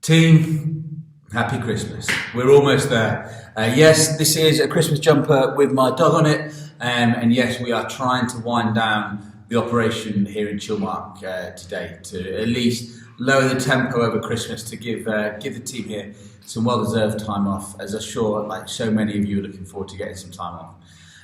Team, happy Christmas. We're almost there. Yes, this is a Christmas jumper with my dog on it. And yes, we are trying to wind down the operation here in Chilmark today to at least lower the tempo over Christmas to give the team here some well-deserved time off, as I'm sure like so many of you are looking forward to getting some time off.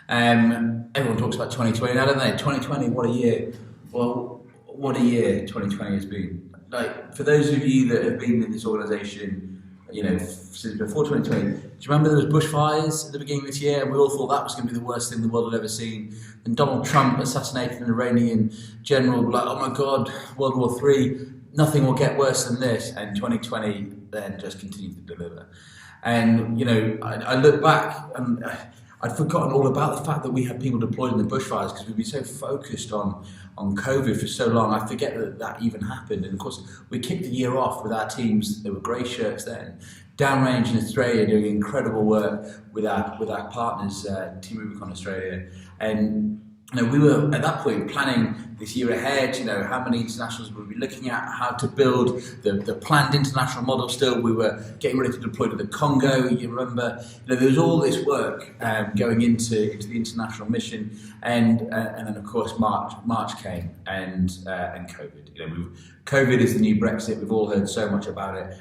Everyone talks about 2020 now, don't they? 2020, what a year. Well, what a year 2020 has been. Like, for those of you that have been in this organisation, you know, since before 2020, do you remember there was bushfires at the beginning of this year? And we all thought that was going to be the worst thing the world had ever seen. And Donald Trump assassinated an Iranian general, like, oh my God, World War III, nothing will get worse than this. And 2020 then just continued to deliver. And, you know, I look back and I'd forgotten all about the fact that we had people deployed in the bushfires because we've been so focused on COVID for so long. I forget that even happened. And of course, we kicked the year off with our teams. They were grey shirts then, downrange in Australia, doing incredible work with our partners, Team Rubicon Australia. And you know, we were at that point planning this year ahead, you know, how many internationals we'd be looking at, how to build the planned international model still. We were getting ready to deploy to the Congo, you remember. You know, there was all this work going into the international mission, and then of course March came and COVID. You know, COVID is the new Brexit. We've all heard so much about it,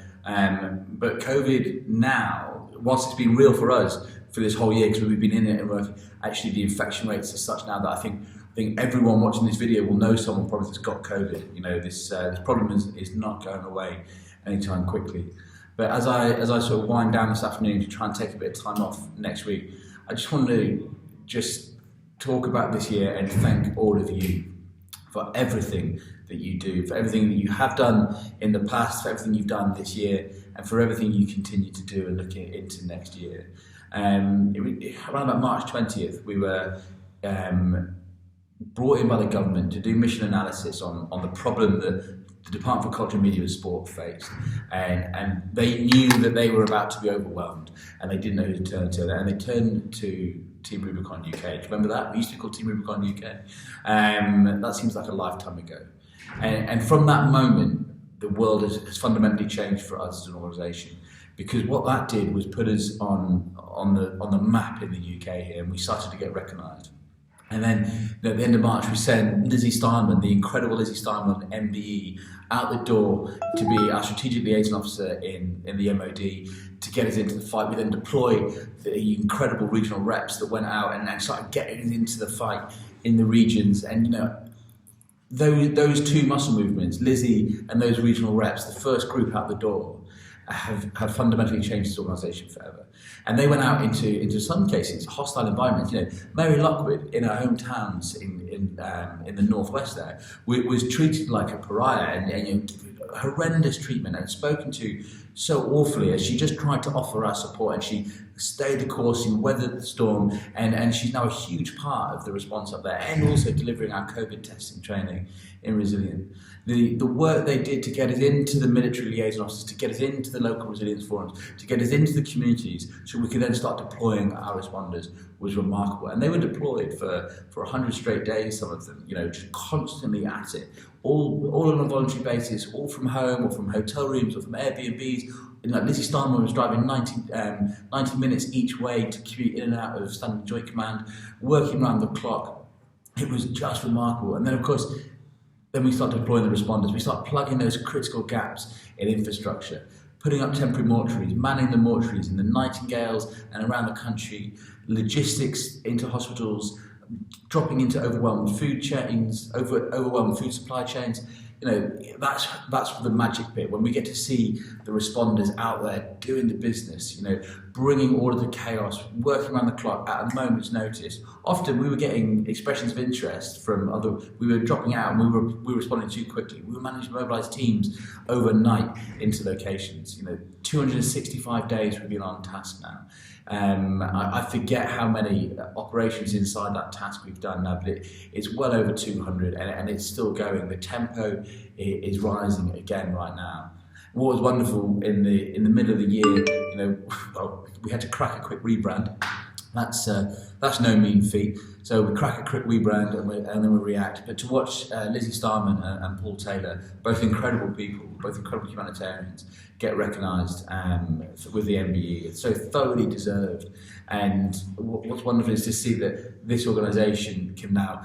but COVID now, whilst it's been real for us for this whole year because we've been in it and working, actually the infection rates are such now that I think everyone watching this video will know someone probably that's got COVID. You know, this problem is not going away anytime quickly. But as I sort of wind down this afternoon to try and take a bit of time off next week, I just want to just talk about this year and thank all of you for everything that you do, for everything that you have done in the past, for everything you've done this year, and for everything you continue to do and looking into next year. Around about March 20th, we were brought in by the government to do mission analysis on the problem that the Department for Culture, Media and Sport faced. And they knew that they were about to be overwhelmed and they didn't know who to turn to. And they turned to Team Rubicon UK. Do you remember that? We used to be called Team Rubicon UK. That seems like a lifetime ago. And from that moment, the world has fundamentally changed for us as an organisation. Because what that did was put us on the map in the UK here, and we started to get recognised. And then, you know, at the end of March, we sent Lizzie Steinman, the incredible Lizzie Steinman, MBE, out the door to be our strategic liaison officer in the MOD to get us into the fight. We then deployed the incredible regional reps that went out and started getting us into the fight in the regions. And you know, those two muscle movements, Lizzie and those regional reps, the first group out the door, have fundamentally changed this organisation forever. And they went out into some cases hostile environments. You know, Mary Lockwood in her hometowns in the northwest there was treated like a pariah and you know, horrendous treatment and spoken to so awfully as she just tried to offer our support, and she stayed the course and weathered the storm, and she's now a huge part of the response up there, and also delivering our COVID testing training in Resilient. The work they did to get us into the military liaison officers, to get us into the local resilience forums, to get us into the communities so we could then start deploying our responders was remarkable. And they were deployed for 100 straight days, some of them, you know, just constantly at it, all on a voluntary basis, all from home or from hotel rooms or from Airbnbs. You know, Lizzie Steinman was driving 90 minutes each way to commute in and out of Standing Joint Command, working around the clock. It was just remarkable. And then, of course, then we start deploying the responders. We start plugging those critical gaps in infrastructure, putting up temporary mortuaries, manning the mortuaries in the Nightingales and around the country, logistics into hospitals, dropping into overwhelmed food chains, overwhelmed food supply chains. You know, that's the magic bit, when we get to see the responders out there doing the business, you know, bringing order to chaos, working around the clock at a moment's notice. Often we were getting expressions of interest from we were dropping out and we were responding too quickly. We were managing to mobilise teams overnight into locations. You know, 265 days we've been on task now. I forget how many operations inside that task we've done now, but it's well over 200 and it's still going. The tempo is rising again right now. What was wonderful in the middle of the year, you know, well, we had to crack a quick rebrand. That's no mean feat. So we crack a quick rebrand and then we react. But to watch Lizzie Starman and Paul Taylor, both incredible people, both incredible humanitarians, get recognised with the MBE, it's so thoroughly deserved. And what's wonderful is to see that this organisation can now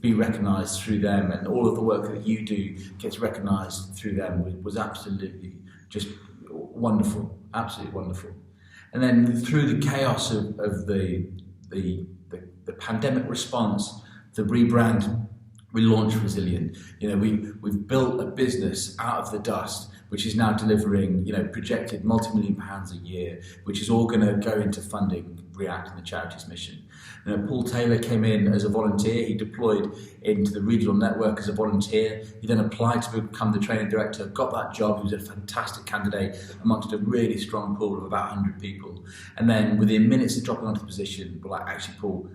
be recognised through them, and all of the work that you do gets recognised through them was absolutely just wonderful, absolutely wonderful. And then through the chaos of the pandemic response, the rebrand, we launched Resilient. We've built a business out of the dust, which is now delivering, projected multi-million pounds a year, which is all going to go into funding React and the charity's mission. Paul Taylor came in as a volunteer. He deployed into the regional network as a volunteer. He then applied to become the training director, got that job. He was a fantastic candidate amongst a really strong pool of about 100 people. And then within minutes of dropping onto the position, we're like, actually, Paul,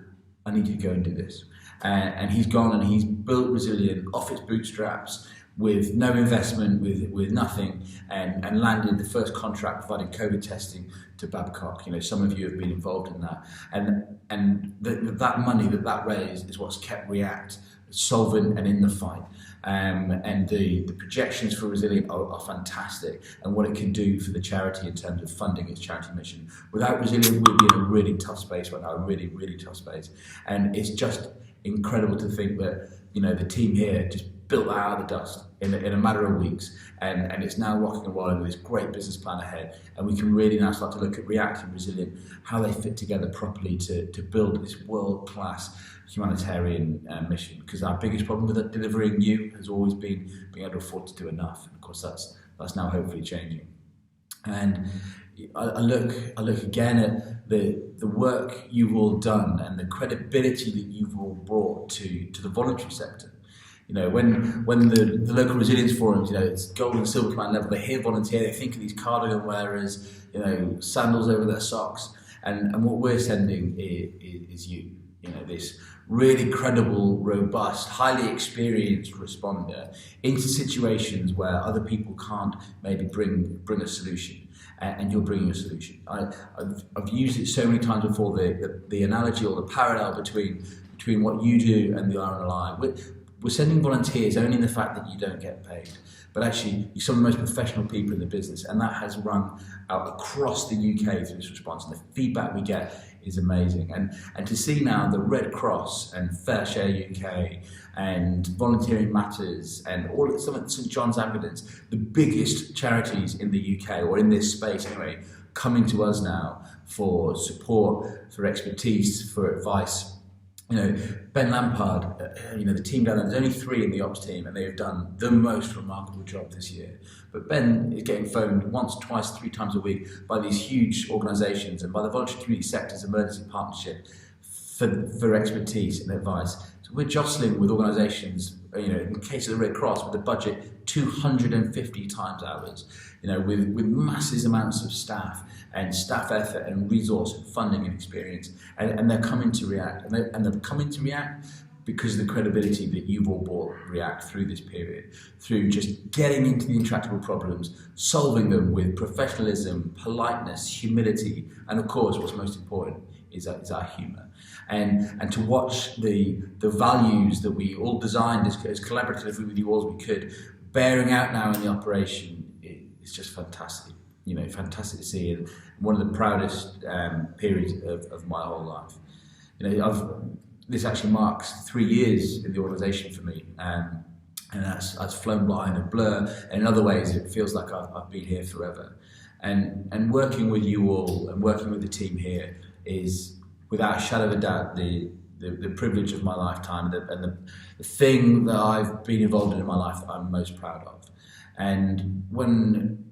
I need you to go and do this. And he's gone and he's built Resilient off its bootstraps with no investment, with nothing, and landed the first contract providing COVID testing to Babcock. Some of you have been involved in that, and that money that raised is what's kept React solvent and in the fight. And the projections for Resilient are fantastic, and what it can do for the charity in terms of funding its charity mission. Without Resilient, we'd be in a really tough space right now, a really, really tough space. And it's just incredible to think that the team here just built that out of the dust in a matter of weeks, and it's now rocking and rolling with this great business plan ahead, and we can really now start to look at React and Resilient, how they fit together properly to build this world-class humanitarian mission, because our biggest problem with delivering new has always been being able to afford to do enough, and of course that's now hopefully changing. And I look again at the work you've all done and the credibility that you've all brought to the voluntary sector. When the local resilience forums, it's gold and silver client level, they hear volunteer, they think of these cardigan wearers, sandals over their socks, and what we're sending is you, this really credible, robust, highly experienced responder into situations where other people can't maybe bring a solution, and you're bringing a solution. I've used it so many times before, the analogy or the parallel between what you do and the RNLI. We're sending volunteers only in the fact that you don't get paid, but actually you're some of the most professional people in the business, and that has run out across the UK through this response, and the feedback we get is amazing. And to see now the Red Cross and Fair Share UK and Volunteering Matters and all some of St John's Ambulance, the biggest charities in the UK, or in this space anyway, coming to us now for support, for expertise, for advice. Ben Lampard, the team down there, there's only 3 in the ops team, and they have done the most remarkable job this year. But Ben is getting phoned once, twice, 3 times a week by these huge organisations and by the voluntary community sector's emergency partnership for expertise and advice. So we're jostling with organisations, in the case of the Red Cross, with a budget 250 times ours, with massive amounts of staff and staff effort and resource and funding and experience, and they're coming to React, and they're coming to React because of the credibility that you've all brought React through this period, through just getting into the intractable problems, solving them with professionalism, politeness, humility, and of course, what's most important is our humour. And to watch the values that we all designed as collaboratively with you all as we could, bearing out now in the operation, it's just fantastic. Fantastic to see, and one of the proudest periods of my whole life. This actually marks 3 years in the organisation for me, and that's flown by in a blur. And in other ways, it feels like I've been here forever. And working with you all and working with the team here is, without a shadow of a doubt, the privilege of my lifetime, and the thing that I've been involved in my life that I'm most proud of. And when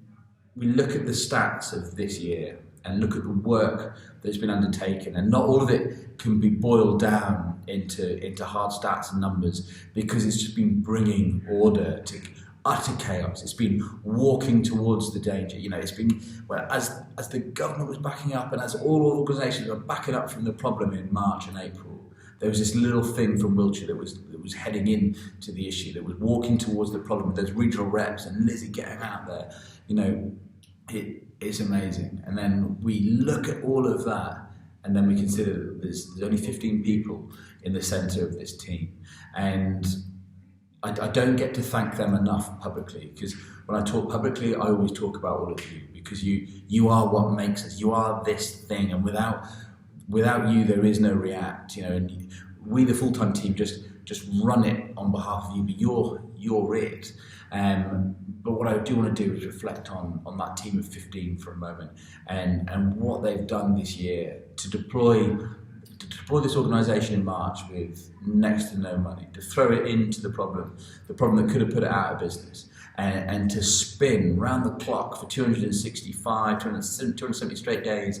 we look at the stats of this year and look at the work that's been undertaken, and not all of it can be boiled down into hard stats and numbers, because it's just been bringing order to utter chaos. It's been walking towards the danger. It's been, well, as the government was backing up, and as all organisations were backing up from the problem in March and April, there was this little thing from Wiltshire that was heading in to the issue, that was walking towards the problem with those regional reps and Lizzie getting out there. It's amazing. And then we look at all of that, and then we consider that there's only 15 people in the centre of this team, and I don't get to thank them enough publicly, because when I talk publicly, I always talk about all of you, because you are what makes us. You are this thing, and without you, there is no React. And we, the full-time team, just run it on behalf of you, but you're it. But what I do want to do is reflect on that team of 15 for a moment, and what they've done this year to deploy this organisation in March with next to no money, to throw it into the problem that could have put it out of business, and to spin round the clock for 270 straight days.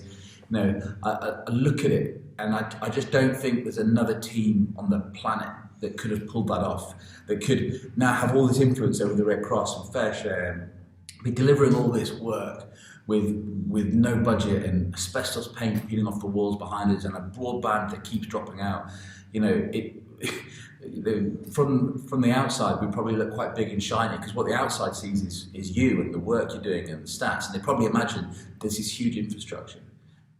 I look at it, and I just don't think there's another team on the planet that could have pulled that off, that could now have all this influence over the Red Cross and FareShare, and be delivering all this work with no budget, and asbestos paint peeling off the walls behind us, and a broadband that keeps dropping out. From the outside, we probably look quite big and shiny, because what the outside sees is you and the work you're doing and the stats, and they probably imagine there's this huge infrastructure,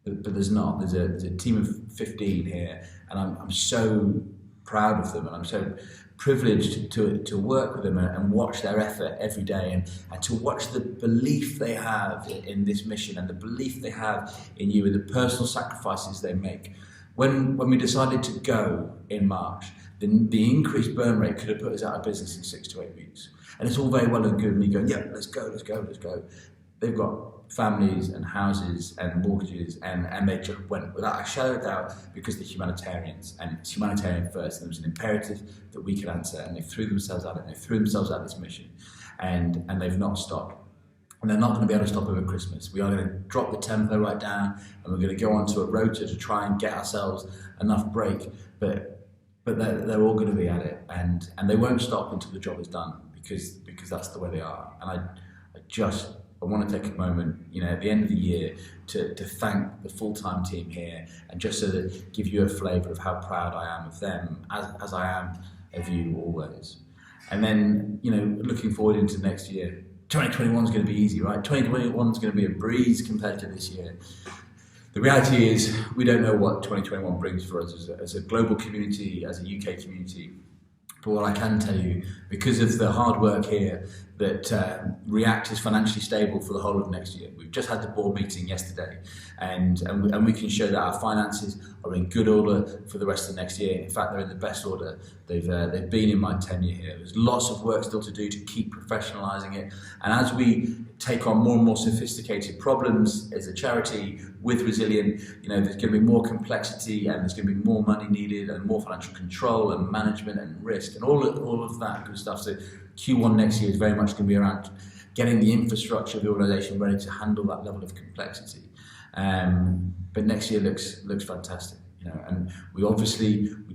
but there's not. There's a team of 15 here, and I'm so proud of them, and I'm so privileged to work with them and watch their effort every day, and to watch the belief they have in this mission, and the belief they have in you, and the personal sacrifices they make. When we decided to go in March, the increased burn rate could have put us out of business in 6 to 8 weeks. And it's all very well and good me going, yeah, let's go. They've got families and houses and mortgages, and they just went without a shadow of doubt, because they're humanitarians, and it's humanitarian first, and there was an imperative that we could answer, and they threw themselves at it, and they threw themselves at this mission, and they've not stopped. And they're not going to be able to stop over Christmas. We are going to drop the tempo right down, and we're going to go onto a rota to try and get ourselves enough break, but they're all going to be at it, and they won't stop until the job is done, because that's the way they are. And I want to take a moment, at the end of the year, to thank the full-time team here, and just so that give you a flavour of how proud I am of them, as I am of you always. And then, looking forward into next year, 2021 is going to be easy, right? 2021 is going to be a breeze compared to this year. The reality is, we don't know what 2021 brings for us as a global community, as a UK community. But what I can tell you, because of the hard work here, that React is financially stable for the whole of next year. We've just had the board meeting yesterday, and we can show that our finances are in good order for the rest of next year. In fact, they're in the best order they've been in my tenure here. There's lots of work still to do to keep professionalising it, and as we take on more and more sophisticated problems as a charity with Resilient, there's going to be more complexity, and there's going to be more money needed, and more financial control and management and risk, and all of that good stuff. So Q1 next year is very much going to be around getting the infrastructure of the organisation ready to handle that level of complexity. But next year looks fantastic, and we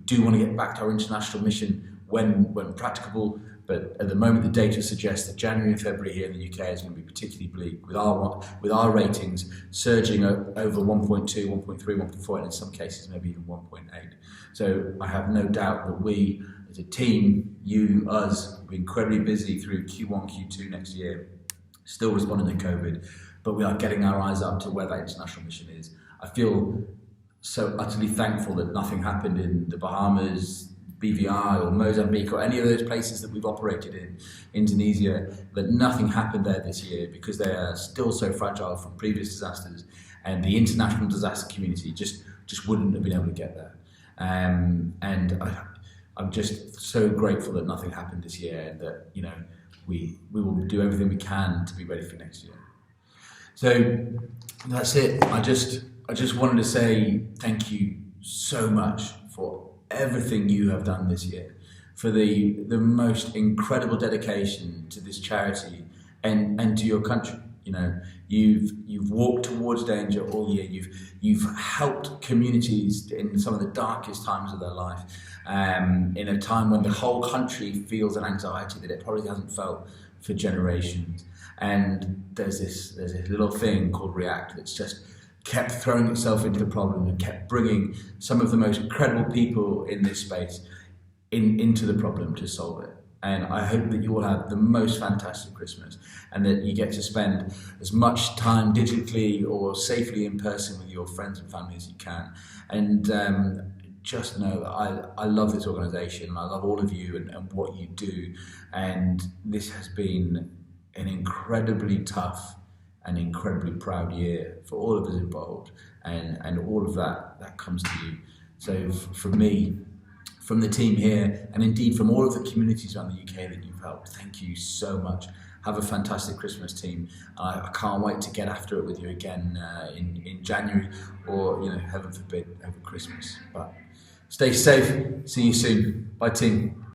do want to get back to our international mission when practicable. But at the moment, the data suggests that January and February here in the UK is going to be particularly bleak, with our ratings surging over 1.2, 1.3, 1.4, and in some cases maybe even 1.8. So I have no doubt that we, as a team, us, will be incredibly busy through Q1, Q2 next year, still responding to COVID, but we are getting our eyes up to where that international mission is. I feel so utterly thankful that nothing happened in the Bahamas, BVI or Mozambique or any of those places that we've operated in, Indonesia, that nothing happened there this year, because they are still so fragile from previous disasters, and the international disaster community just wouldn't have been able to get there. And I'm just so grateful that nothing happened this year, and that we will do everything we can to be ready for next year. So that's it. I just wanted to say thank you so much for everything you have done this year, for the most incredible dedication to this charity and to your country. You've walked towards danger all year. You've helped communities in some of the darkest times of their life, in a time when the whole country feels an anxiety that it probably hasn't felt for generations. And there's this little thing called React that's just kept throwing itself into the problem, and kept bringing some of the most credible people in this space into the problem to solve it. And I hope that you all have the most fantastic Christmas and that you get to spend as much time digitally or safely in person with your friends and family as you can. And just know that I love this organisation and I love all of you and what you do. And this has been an incredibly tough and incredibly proud year for all of us involved. And all of that comes to you. So from me, from the team here, and indeed from all of the communities around the UK that you've helped, thank you so much. Have a fantastic Christmas, team. I can't wait to get after it with you again in January, or heaven forbid, over Christmas. But stay safe. See you soon. Bye, team.